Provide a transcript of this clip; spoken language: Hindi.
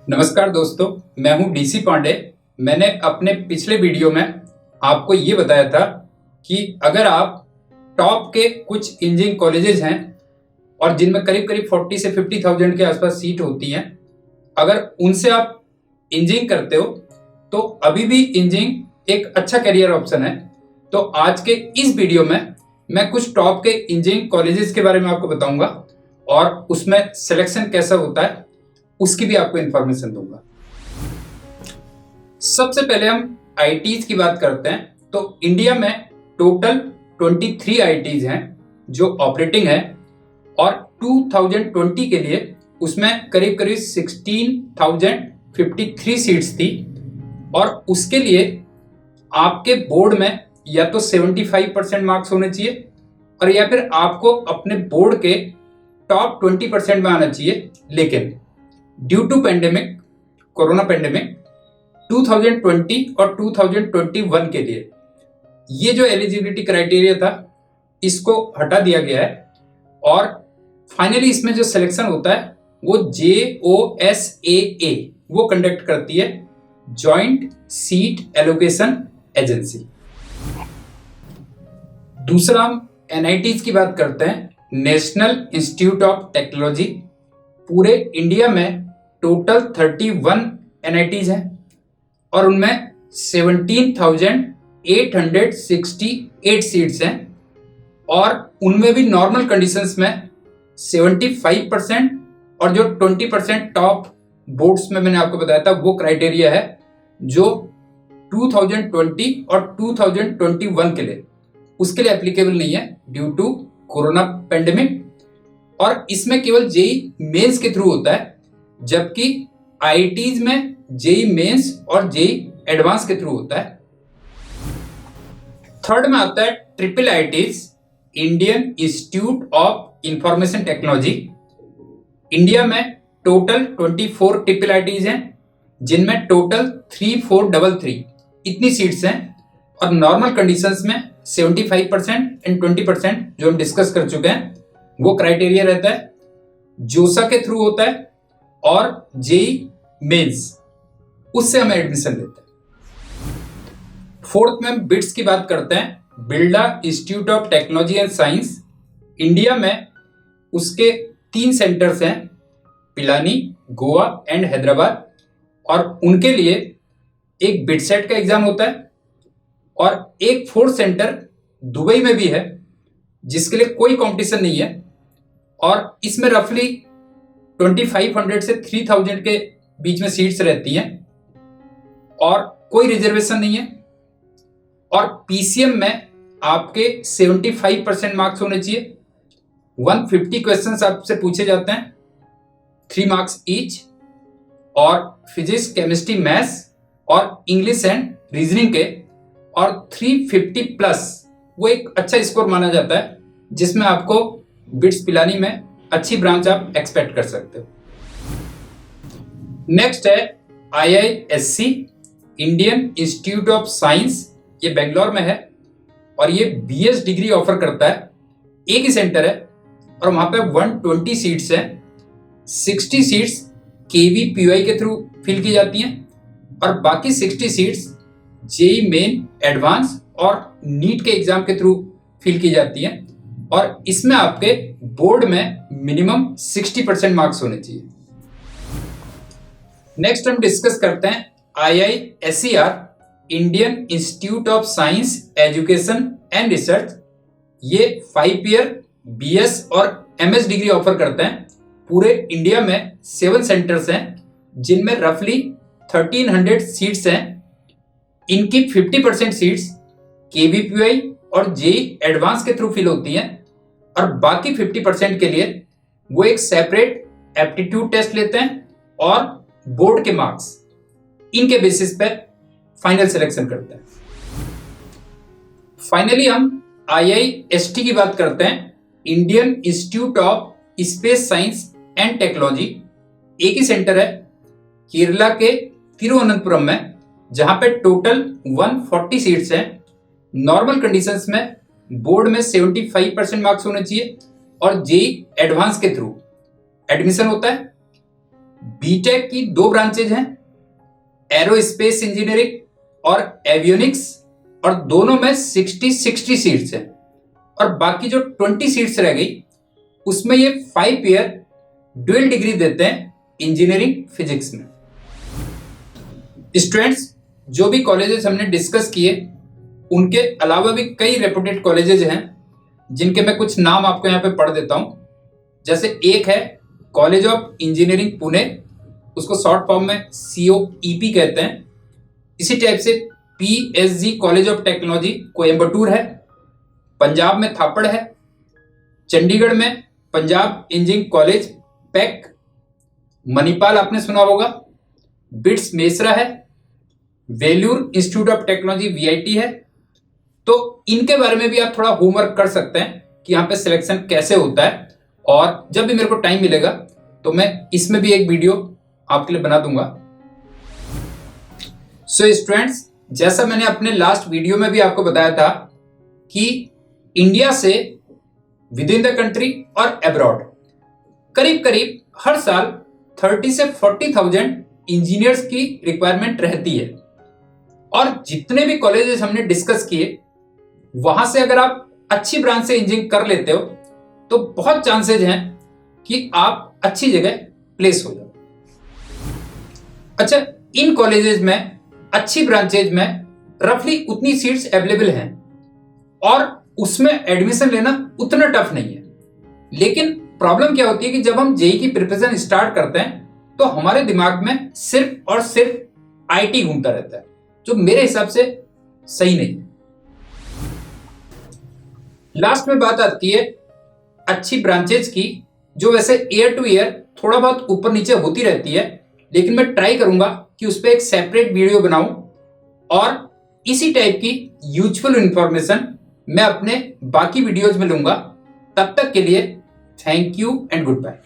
नमस्कार दोस्तों, मैं हूं डीसी पांडे। मैंने अपने पिछले वीडियो में आपको ये बताया था कि अगर आप टॉप के कुछ इंजीनियरिंग कॉलेजेस हैं और जिनमें करीब करीब 40 से 50,000 के आसपास सीट होती हैं, अगर उनसे आप इंजीनियरिंग करते हो तो अभी भी इंजीनियरिंग एक अच्छा करियर ऑप्शन है। तो आज के इस वीडियो में मैं कुछ टॉप के इंजीनियरिंग कॉलेजेस के बारे में आपको बताऊंगा और उसमें सिलेक्शन कैसा होता है उसकी भी आपको इंफॉर्मेशन दूंगा। सबसे पहले हम आईटीज की बात करते हैं तो इंडिया में टोटल 23 आईटीज हैं जो ऑपरेटिंग है और 2020 के लिए उसमें करीब करीब 16,053 सीट्स थी और उसके लिए आपके बोर्ड में या तो 75% मार्क्स होने चाहिए और या फिर आपको अपने बोर्ड के टॉप 20% में आना चाहिए। लेकिन due to pandemic, corona pandemic, 2020 और 2021 के लिए ये जो एलिजिबिलिटी क्राइटेरिया था इसको हटा दिया गया है और फाइनली इसमें जो सिलेक्शन होता है वो JOSAA वो कंडक्ट करती है, जॉइंट सीट एलोकेशन एजेंसी। दूसरा हम NITs की बात करते हैं, नेशनल इंस्टीट्यूट ऑफ टेक्नोलॉजी। पूरे इंडिया में टोटल 31 NITs हैं और उनमें 17,868 सीट्स हैं और उनमें भी नॉर्मल कंडीशंस में 75% और जो 20% टॉप बोर्ड्स में मैंने आपको बताया था वो क्राइटेरिया है जो 2020 और 2021 के लिए, उसके लिए एप्लीकेबल नहीं है ड्यू टू कोरोना पेंडेमिक और इसमें केवल जेई मेंस के थ्रू होता है, जबकि आईटीज में जेई मेंस और जेई एडवांस के थ्रू होता है। थर्ड में आता है triple ITs, Indian institute of information technology. India में टोटल 24 ट्रिपल आईटीज हैं जिनमें टोटल 3433 इतनी सीट्स हैं और नॉर्मल कंडीशंस में 75% एंड 20% जो हम डिस्कस कर चुके हैं वो क्राइटेरिया रहता है। जोसा के थ्रू होता है और जेई मेंस, उससे हमें एडमिशन लेते हैं। फोर्थ में हम बिट्स की बात करते हैं, Birla institute of technology and science. India में उसके 3 सेंटर्स हैं, पिलानी, गोवा एंड हैदराबाद, और उनके लिए एक बिटसेट का एग्जाम होता है और एक 4th सेंटर दुबई में भी है जिसके लिए कोई कंपटीशन नहीं है और इसमें रफली 2500 से 3000 के बीच में सीट्स रहती हैं और कोई रिजर्वेशन नहीं है और PCM में आपके 75% मार्क्स होने चाहिए। 150 क्वेश्चंस आपसे पूछे जाते हैं, 3 मार्क्स ईच, और फिजिक्स, केमिस्ट्री, मैथ्स और इंग्लिश एंड रीजनिंग के, और 350 प्लस वो एक अच्छा स्कोर माना जाता है जिसमें आपको बिट्स पिलानी में अच्छी ब्रांच आप एक्सपेक्ट कर सकते हो। नेक्स्ट है IISc, Indian institute of science. ये बेंगलोर में है और ये BS डिग्री ऑफर करता है। एक ही सेंटर है और वहां पे 120 सीट्स हैं। 60 सीट्स KVPY के थ्रू फिल की जाती हैं और बाकी 60 सीट्स जेई मेन, एडवांस और नीट के एग्जाम के थ्रू फिल की जाती हैं और इसमें आपके बोर्ड में मिनिमम 60% मार्क्स होने चाहिए। नेक्स्ट हम डिस्कस करते हैं IISER, Indian institute of science education and research. ये 5 ईयर BS और MS डिग्री ऑफर करते हैं। पूरे इंडिया में 7 सेंटर्स हैं जिनमें रफली 1300 सीट्स हैं। इनकी 50% सीट्स KVPY और जेई एडवांस के थ्रू फिल होती हैं और बाकी 50% के लिए वो एक सेपरेट एप्टीट्यूड टेस्ट लेते हैं और बोर्ड के मार्क्स, इनके बेसिस पे फाइनल सिलेक्शन करते हैं। फाइनली हम IIST की बात करते हैं, Indian institute of space science and technology. एक ही सेंटर है केरला के तिरुवनंतपुरम में, जहां पे टोटल 140 सीट्स हैं। नॉर्मल कंडीशंस में बोर्ड में 75% मार्क्स होने चाहिए और जेई एडवांस के थ्रू एडमिशन होता है। बीटेक की 2 ब्रांचेज हैं, एरोस्पेस इंजीनियरिंग और एवियोनिक्स, और दोनों में 60-60 सीट्स हैं। और बाकी जो 20 सीट्स रह गई उसमें ये 5 ईयर ड्यूअल डिग्री देते हैं इंजीनियरिंग फिजिक्स में। स्टूडेंट्स, जो भी कॉलेजेस हमने डिस्कस किए उनके अलावा भी कई रेपुटेड कॉलेजेस हैं जिनके मैं कुछ नाम आपको यहाँ पे पढ़ देता हूँ। जैसे एक है कॉलेज ऑफ इंजीनियरिंग पुणे, उसको शॉर्ट फॉर्म में COEP कहते हैं। इसी टाइप से PSG college of technology Coimbatore है, पंजाब में थापड़ है, चंडीगढ़ में Punjab engineering college pack, Manipal आपने सुना होगा, बिट्स मेसरा है, Vellore institute of technology VIT है। तो इनके बारे में भी आप थोड़ा होमवर्क कर सकते हैं कि यहाँ पे सिलेक्शन कैसे होता है, और जब भी मेरे को टाइम मिलेगा तो मैं इसमें भी एक वीडियो आपके लिए बना दूंगा। सो स्टूडेंट्स, जैसा मैंने अपने लास्ट वीडियो में भी आपको बताया था कि इंडिया से विद इन द कंट्री और अब्रॉड करीब करीब हर साल 30 से 40,000 इंजीनियर्स की रिक्वायरमेंट रहती है। और जितने भी कॉलेजेस हमने डिस्कस किए वहां से अगर आप अच्छी ब्रांच से इंजीनियरिंग कर लेते हो तो बहुत चांसेस हैं कि आप अच्छी जगह प्लेस हो जाओ। अच्छा, इन कॉलेजेस में अच्छी ब्रांचेज में रफली उतनी सीट्स अवेलेबल हैं और उसमें एडमिशन लेना उतना टफ नहीं है। लेकिन प्रॉब्लम क्या होती है कि जब हम जेईई की प्रिपरेशन स्टार्ट करते हैं तो हमारे दिमाग में सिर्फ और सिर्फ IT घूमता रहता है, जो मेरे हिसाब से सही नहीं है। लास्ट में बात आती है अच्छी ब्रांचेज की, जो वैसे ईयर टू ईयर थोड़ा बहुत ऊपर नीचे होती रहती है, लेकिन मैं ट्राई करूंगा कि उस पर एक सेपरेट वीडियो बनाऊं और इसी टाइप की यूजफुल इंफॉर्मेशन मैं अपने बाकी वीडियोज में लूंगा। तब तक के लिए thank you and good bye.